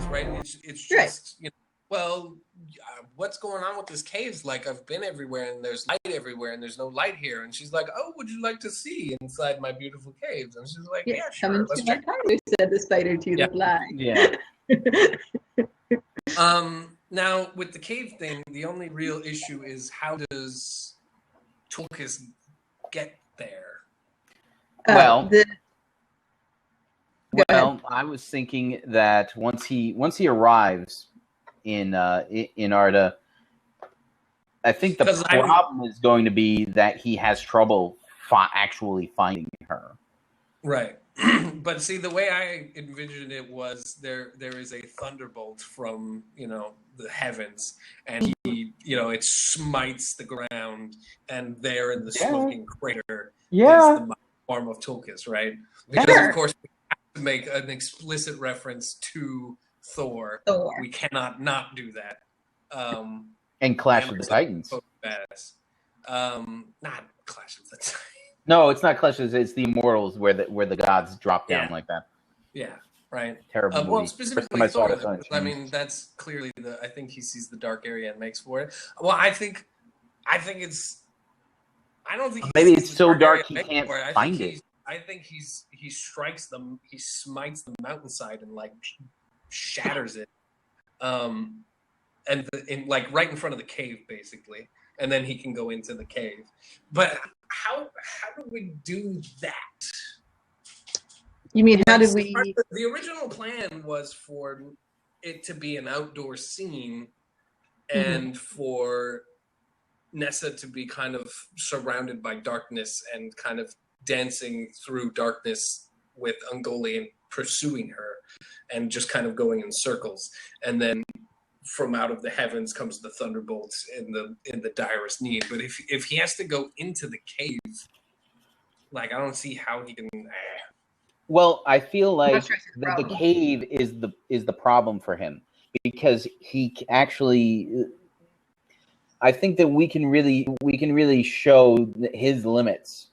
caves, right? It's Right. just, you know, well, what's going on with this caves? Like, I've been everywhere and there's light everywhere and there's no light here. And she's like, oh, would you like to see inside my beautiful caves? And she's like, Yeah, yeah, come sure, into let's my check. parlor, said the spider to Yeah. the fly. Yeah. Now with the cave thing, the only real issue is how does Tulkas get there? Well, Go ahead. I was thinking that once he arrives in Arda, I think the 'Cause problem is going to be that he has trouble actually finding her. Right. But see, the way I envisioned it was there is a thunderbolt from, you know, the heavens, and he, you know, it smites the ground, and there in the smoking crater is the form of Tulkas, right? Because of course we have to make an explicit reference to Thor. We cannot not do that. And Clash of the Titans. Not Clash of the Titans. No, it's not Clash. It's the Immortals where the gods drop down like that. Yeah, right. Terrible movie. Well, specifically Thor. I mean, that's clearly I think he sees the dark area and makes for it. Well, I think it's. I don't think maybe it's so dark he can't find it. I think he strikes them. He smites the mountainside and like shatters it, and like right in front of the cave, basically, and then he can go into the cave. But how do we do that? You mean how did we? The original plan was for it to be an outdoor scene, and for Nessa to be kind of surrounded by darkness and kind of dancing through darkness with Ungoliant pursuing her, and just kind of going in circles, and then from out of the heavens comes the thunderbolts in the direst need. But if he has to go into the cave, like, I don't see how he can. Well, I feel like the cave is the problem for him, because he actually. I think that we can really show his limits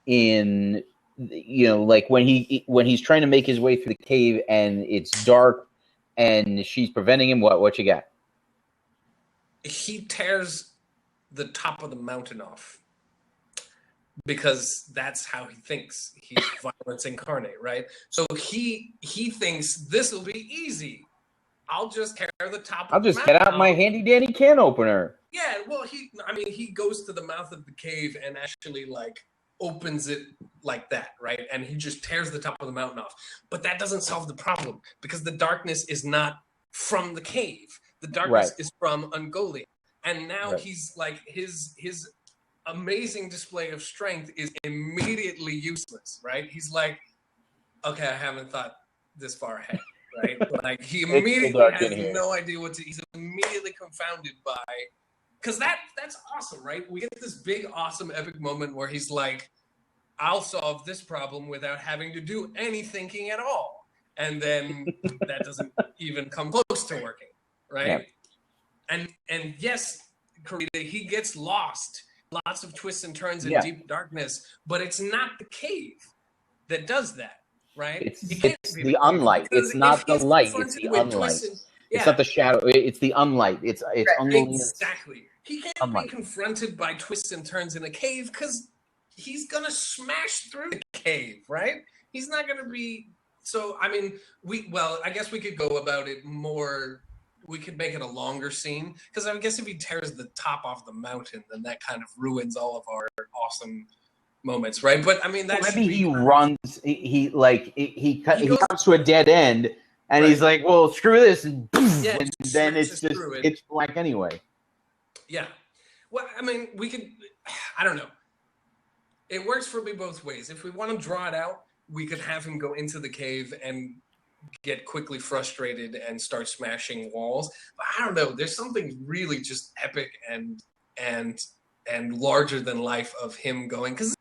in, you know, like when he's trying to make his way through the cave and it's dark and she's preventing him. What you got? He tears the top of the mountain off because that's how he thinks. He's violence incarnate, right? So he thinks this will be easy. I'll just tear the top. I'll just get out my handy dandy can opener. Yeah, well, he goes to the mouth of the cave and actually like opens it like that, right? And he just tears the top of the mountain off. But that doesn't solve the problem, because the darkness is not from the cave. The darkness is from Ungoliant. And now he's like his amazing display of strength is immediately useless, right? He's like, okay, I haven't thought this far ahead. Right, like he immediately has no idea what to. He's immediately confounded by, because that's awesome, right? We get this big, awesome, epic moment where he's like, "I'll solve this problem without having to do any thinking at all," and then that doesn't even come close to working, right? Yeah. And yes, Karita, he gets lost, lots of twists and turns in deep darkness, but it's not the cave that does that. Right? It's the unlight. It's not the light. It's the unlight. It's not the shadow. It's the unlight. It's exactly. He can't be confronted by twists and turns in a cave because he's gonna smash through the cave, right? He's not gonna be. So I mean, I guess we could go about it more. We could make it a longer scene, because I guess if he tears the top off the mountain, then that kind of ruins all of our awesome moments, right? But I mean, that maybe he runs. He comes to a dead end, and he's like, "Well, screw this," and then it's black anyway. Yeah. Well, I mean, we could. I don't know. It works for me both ways. If we want to draw it out, we could have him go into the cave and get quickly frustrated and start smashing walls. But I don't know. There's something really just epic and larger than life of him going, because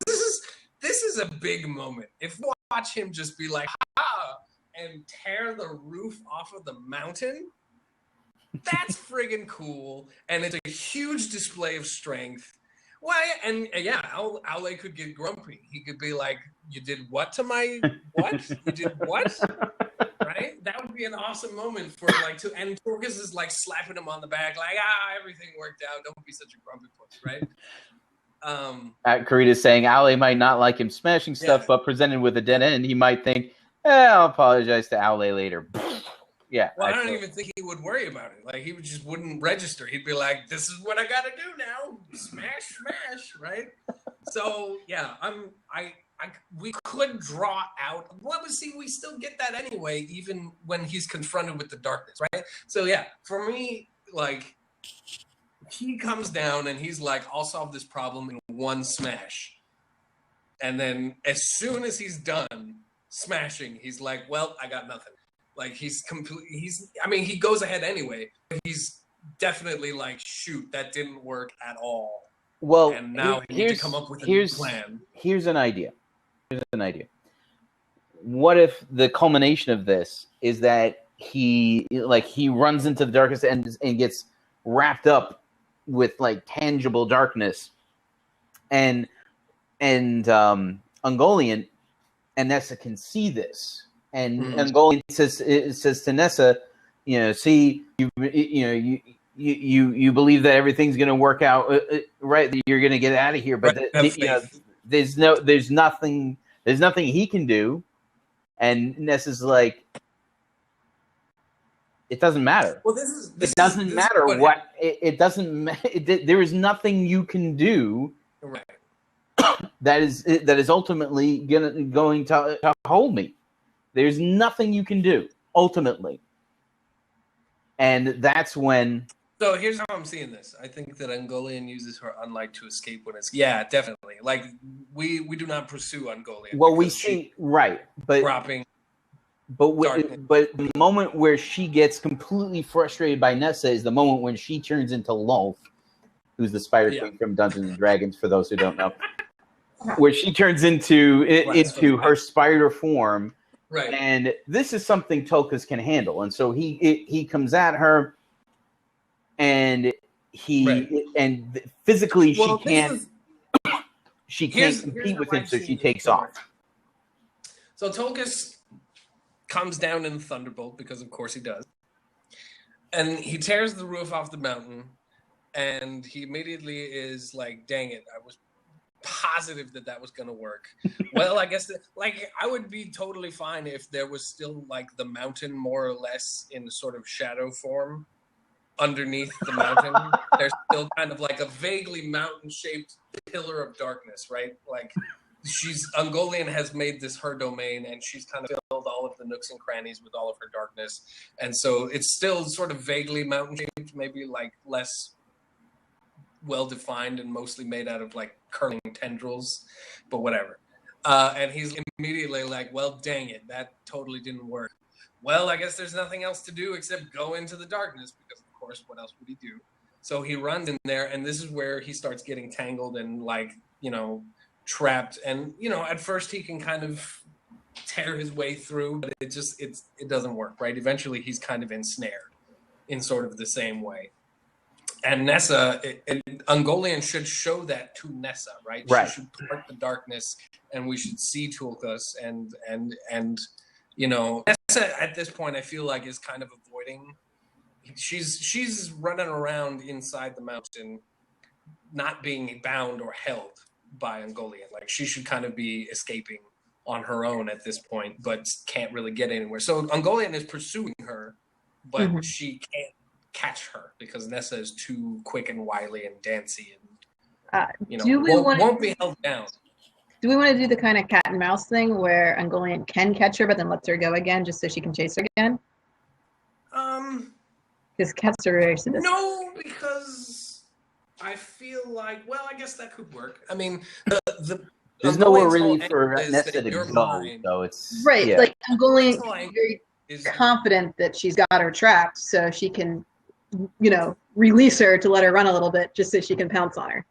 this is a big moment. If we watch him just be like, ha, and tear the roof off of the mountain, that's friggin' cool, and it's a huge display of strength. Well, and yeah, Aule could get grumpy. He could be like, "You did what to my what? You did what?" Right? right? That would be an awesome moment for like to. And Torgus is like slapping him on the back, like everything worked out. Don't be such a grumpy puss, right? Karita's saying Ale might not like him smashing stuff, but presented with a dead end, he might think, I'll apologize to Ale later. Yeah. Well, I don't even think he would worry about it. Like, he just wouldn't register. He'd be like, this is what I got to do now. Smash, right? So, yeah, we could draw out. Well, see, we still get that anyway, even when he's confronted with the darkness, right? So, yeah, for me, like, he comes down and he's like, I'll solve this problem in one smash. And then as soon as he's done smashing, he's like, well, I got nothing. Like, he goes ahead anyway. He's definitely like, shoot, that didn't work at all. Well, and now he needs to come up with a new plan. Here's an idea. What if the culmination of this is that he runs into the darkness and gets wrapped up with like tangible darkness, and Ungoliant and Nessa can see this, and Ungoliant says to Nessa, see, you believe that everything's going to work out, right? That you're going to get out of here, but there's nothing he can do, and Nessa's like, it doesn't matter. Well, it doesn't matter what. It doesn't matter. There is nothing you can do. Right. That is ultimately going to hold me. There's nothing you can do ultimately, and that's when. So here's how I'm seeing this. I think that Ungoliant uses her unlight to escape when it's definitely. Like we do not pursue Ungoliant. Well, we see but dropping. But the moment where she gets completely frustrated by Nessa is the moment when she turns into Lolth, who's the Spider Queen from Dungeons and Dragons, for those who don't know. Where she turns into her spider form. Right. And this is something Tulkas can handle. And so he comes at her, and physically she can't compete with him, so she takes off. So Tulkas comes down in the Thunderbolt, because of course he does. And he tears the roof off the mountain, and he immediately is like, dang it, I was positive that was going to work. Well, I guess I would be totally fine if there was still like the mountain more or less in sort of shadow form underneath the mountain. There's still kind of like a vaguely mountain-shaped pillar of darkness, right? Like, Ungoliant has made this her domain, and she's kind of filled all of the nooks and crannies with all of her darkness. And so it's still sort of vaguely mountain-shaped, maybe like less well-defined and mostly made out of like curling tendrils, but whatever. And he's immediately like, well, dang it, that totally didn't work. Well, I guess there's nothing else to do except go into the darkness, because of course, what else would he do? So he runs in there, and this is where he starts getting tangled and like, trapped. And at first he can kind of tear his way through, but it doesn't work, right? Eventually he's kind of ensnared in sort of the same way. And Nessa, Ungoliant should show that to Nessa, right? She should part the darkness, and we should see Tulkas, and Nessa at this point I feel like is kind of avoiding. She's running around inside the mountain, not being bound or held by Ungoliant. Like, she should kind of be escaping on her own at this point, but can't really get anywhere. So Ungoliant is pursuing her, but she can't catch her because Nessa is too quick and wily and dancy, and won't be held down. Do we want to do the kind of cat and mouse thing where Ungoliant can catch her, but then lets her go again just so she can chase her again? Because cats are very sadistic. No, because I feel like, well, I guess that could work. I mean, there's nowhere really for Nessa to go, so it's right. Yeah. Like Ungoliant is very confident that she's got her trapped, so she can, release her to let her run a little bit, just so she can pounce on her.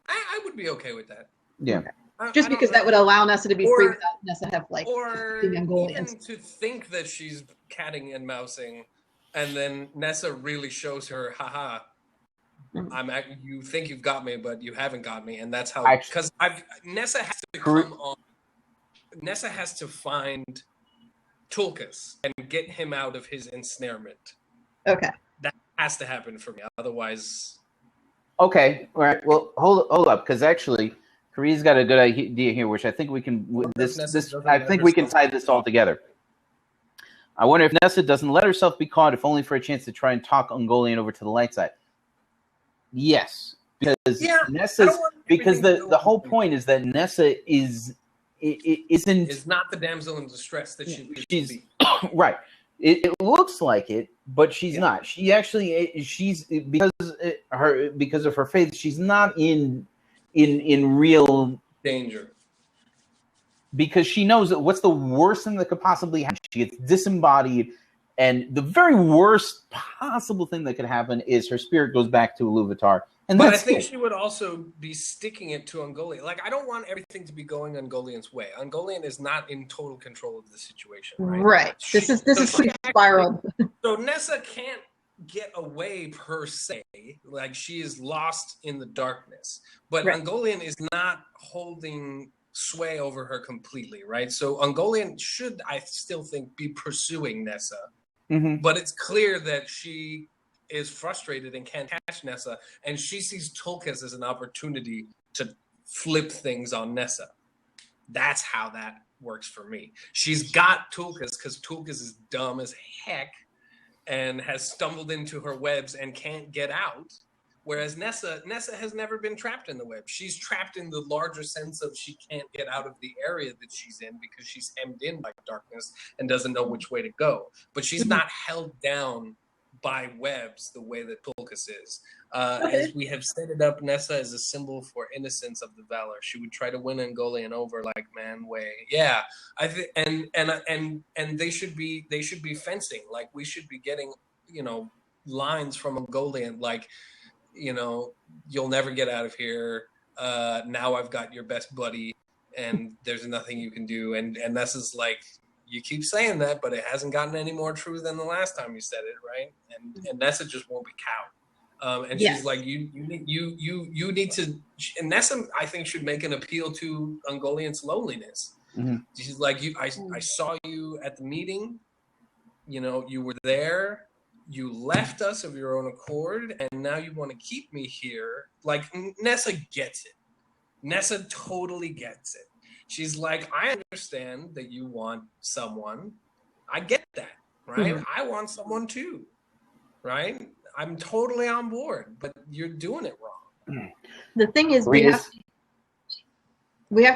I would be okay with that. Yeah. Just because that would allow Nessa to be free without Nessa have even to think that she's catting and mousing, and then Nessa really shows her, haha, you think you've got me, but you haven't got me, and that's how. Because Nessa has to come on. Nessa has to find Tulkas and get him out of his ensnarement. Okay. That has to happen for me. Otherwise. Okay. All right. Well, hold up, because actually, Korea's got a good idea here, which I think we can. I think we can tie this all together. I wonder if Nessa doesn't let herself be caught, if only for a chance to try and talk Ungoliant over to the light side. Yes, because the whole point is that Nessa is not the damsel in distress that she's right. It looks like it, but she's not. She actually because of her faith, she's not in real danger. Because she knows that what's the worst thing that could possibly happen? She gets disembodied, and the very worst possible thing that could happen is her spirit goes back to Iluvatar. But I think she would also be sticking it to Ungoliant. Like, I don't want everything to be going Ungoliant's way. Ungoliant is not in total control of the situation, right? Right. This is spiraled. So Nessa can't get away per se. Like, she is lost in the darkness. But Ungoliant is not holding sway over her completely, right? So Ungoliant should, I still think, be pursuing Nessa. Mm-hmm. But it's clear that she is frustrated and can't catch Nessa, and she sees Tulkas as an opportunity to flip things on Nessa. That's how that works for me. She's got Tulkas because Tulkas is dumb as heck and has stumbled into her webs and can't get out. Whereas Nessa has never been trapped in the web. She's trapped in the larger sense of she can't get out of the area that she's in because she's hemmed in by darkness and doesn't know which way to go. But she's not held down by webs the way that Tulkas is. As we have set it up, Nessa is a symbol for innocence of the Valor. She would try to win Ungoliant over like Man Wei. Yeah, I think, and they should be fencing. Like, we should be getting, lines from Ungoliant like, you'll never get out of here. Now I've got your best buddy, and there's nothing you can do. And Nessa's like, you keep saying that, but it hasn't gotten any more true than the last time you said it, right? And Nessa just won't be cowed. And she's like, you need to. And Nessa, I think, should make an appeal to Ungoliant's loneliness. Mm-hmm. She's like, I saw you at the meeting. You were there. You left us of your own accord, and now you want to keep me here. Like, Nessa gets it. Nessa totally gets it. She's like, I understand that you want someone. I get that, right? Mm-hmm. I want someone too, right? I'm totally on board, but you're doing it wrong. The thing is, we have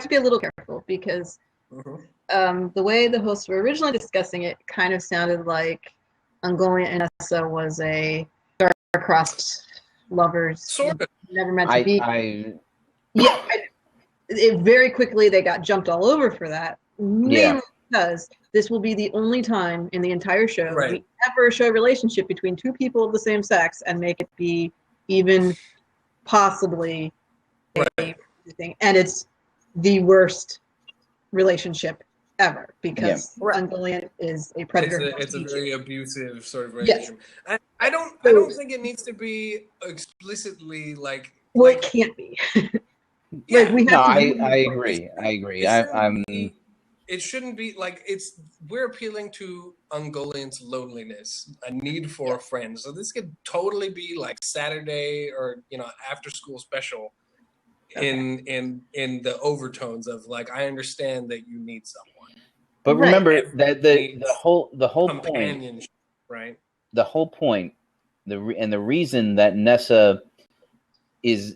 to be a little careful because the way the hosts were originally discussing it kind of sounded like Ungoliant and Nessa was a star-crossed lovers. Sort of. Never meant to be. Very quickly they got jumped all over for that. Mainly because this will be the only time in the entire show we ever show a relationship between two people of the same sex and make it be even possibly a thing. And it's the worst relationship ever because Ungoliant is a predator. It's a very abusive sort of relationship. Yes. I don't think it needs to be explicitly like. Well, it can't be. I agree. It shouldn't be like we're appealing to Ungoliant's loneliness, a need for a friend. So this could totally be like Saturday or after school special in the overtones of like, I understand that you need someone. But remember that the whole point, right? The whole point, the reason that Nessa is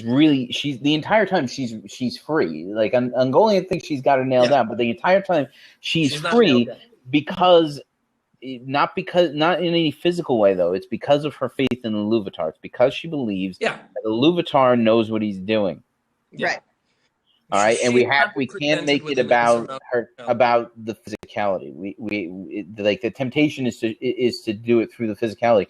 really, she's the entire time she's free. Like, Ungoliant thinks she's got her nailed down, but the entire time she's free because not in any physical way though. It's because of her faith in Iluvatar. It's because she believes that Iluvatar knows what he's doing. Right. All right, and we can't make it about the physicality. We like the temptation is to do it through the physicality.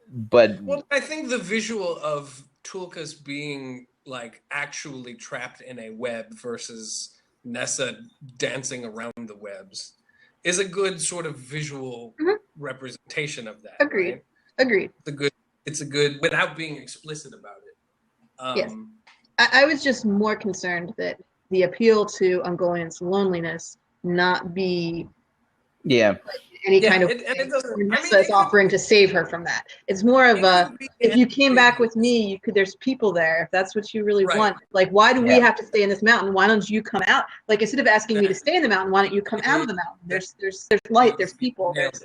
But I think the visual of Tulkas being like actually trapped in a web versus Nessa dancing around the webs is a good sort of visual representation of that. Agreed. Right? Agreed. It's a good without being explicit about it. Yes. I was just more concerned that the appeal to Ungoliant's loneliness not be any kind of Nessa is offering to save her from that. It's more of if you came back with me, there's people there. If that's what you really want, like, why do we have to stay in this mountain? Why don't you come out? Like, instead of asking me to stay in the mountain, why don't you come out of the mountain? There's light, there's people. Yep.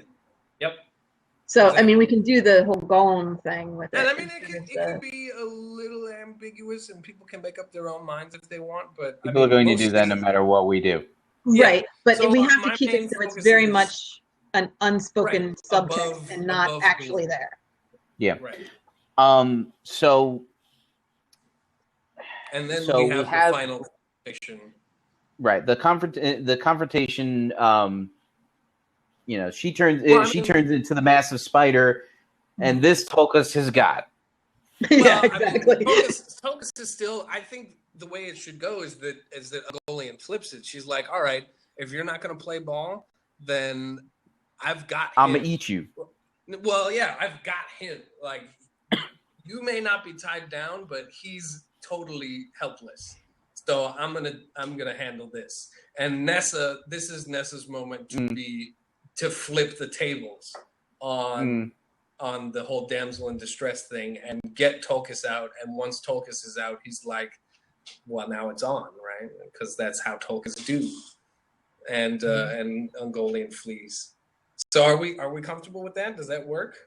So exactly. I mean, we can do the whole golem thing with it. And I mean, it can be a little ambiguous, and people can make up their own minds if they want. But people are going to do that no matter what we do. Right, but so we have to keep it so it's very much an unspoken subtext and not actually there. Yeah. Right. So. And then we have the final confrontation. Right. The confrontation. You know, she turns into the massive spider, and this Tulkas has got. Yeah, exactly. I mean, Tulkas is still. I think the way it should go is that Ungoliant flips it. She's like, "All right, if you're not going to play ball, then I've got him. I'm gonna eat you." Well, yeah, I've got him. Like, you may not be tied down, but he's totally helpless. So I'm gonna handle this. And Nessa, this is Nessa's moment to flip the tables on the whole damsel in distress thing and get Tulkas out. And once Tulkas is out, he's like, well, now it's on, right? Because that's how Tulkas do. And Ungoliant flees. So are we comfortable with that? Does that work?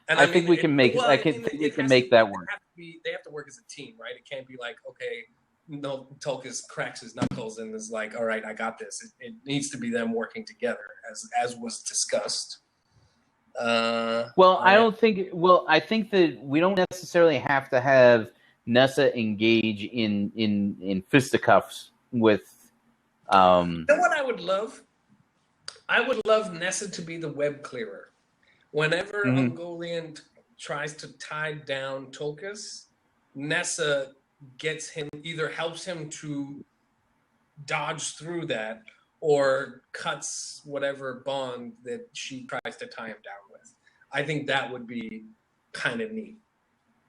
And I think we can make. Well, I think we can make that work. They have to work as a team, right? It can't be like, okay, no, Tulkas cracks his knuckles and is like, all right, I got this. It needs to be them working together, as was discussed. I don't think. Well, I think that we don't necessarily have to have Nessa engage in fisticuffs with. You know what I would love? I would love Nessa to be the web clearer. Whenever Ungoliant tries to tie down Tulkas, Nessa gets him, either helps him to dodge through that or cuts whatever bond that she tries to tie him down with. I think that would be kind of neat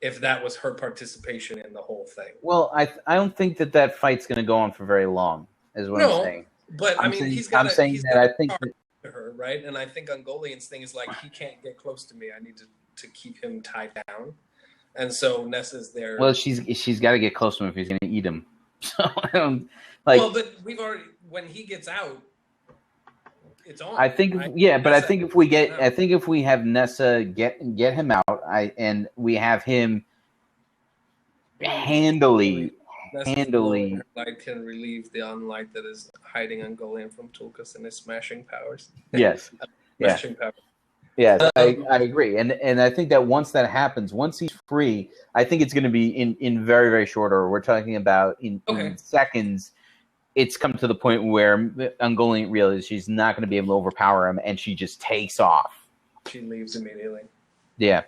if that was her participation in the whole thing. Well, I don't think that fight's going to go on for very long, is what I'm saying. But I mean, I'm saying that I think to her, right? And I think Ungoliant's thing is like, he can't get close to me. I need to keep him tied down. And so Nessa's there. Well, she's got to get close to him if he's going to eat him. So I don't like. Well, but we've already, when he gets out, it's on. I think, right? Yeah, but Nessa, I think if we have Nessa get him out, and we have him handily. Light can relieve the unlight that is hiding Ungoliant from Tulkas and his smashing powers. Yes. Smashing powers. Yes, I agree. And I think that once that happens, once he's free, I think it's going to be in very, very short order. We're talking about in seconds. It's come to the point where Ungoliant realizes she's not going to be able to overpower him, and she just takes off. She leaves immediately. Yeah.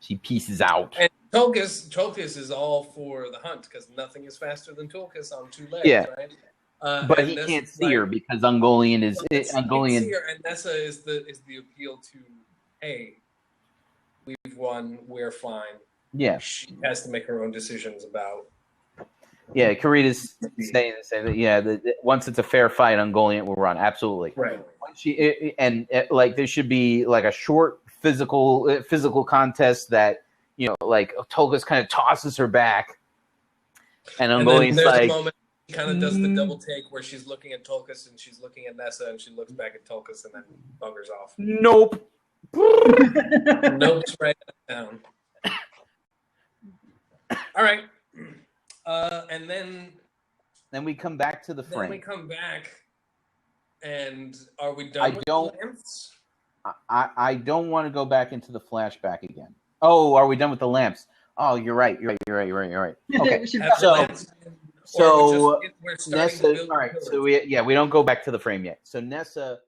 She pieces out. And Tulkas is all for the hunt because nothing is faster than Tulkas on two legs, right? But he can't see her because Ungoliant is Ungoliant. See her, and Nessa is the appeal to, hey, we've won, we're fine. Yeah, she has to make her own decisions about. Yeah, Karita's saying that. Yeah, once it's a fair fight, Ungoliant will run. Absolutely. Right. Like there should be like a short physical contest that, you know, like Tulkas kind of tosses her back, and Ungoliant's like. She kind of does the double take where she's looking at Tulkas and she's looking at Nessa and she looks back at Tulkas and then buggers off. Nope. Nope's right down. All right. And then we come back to the frame. Then we come back, and are we done with the lamps? I don't want to go back into the flashback again. Oh, are we done with the lamps? Oh, you're right. Okay. So Nessa. All right. So we don't go back to the frame yet. So Nessa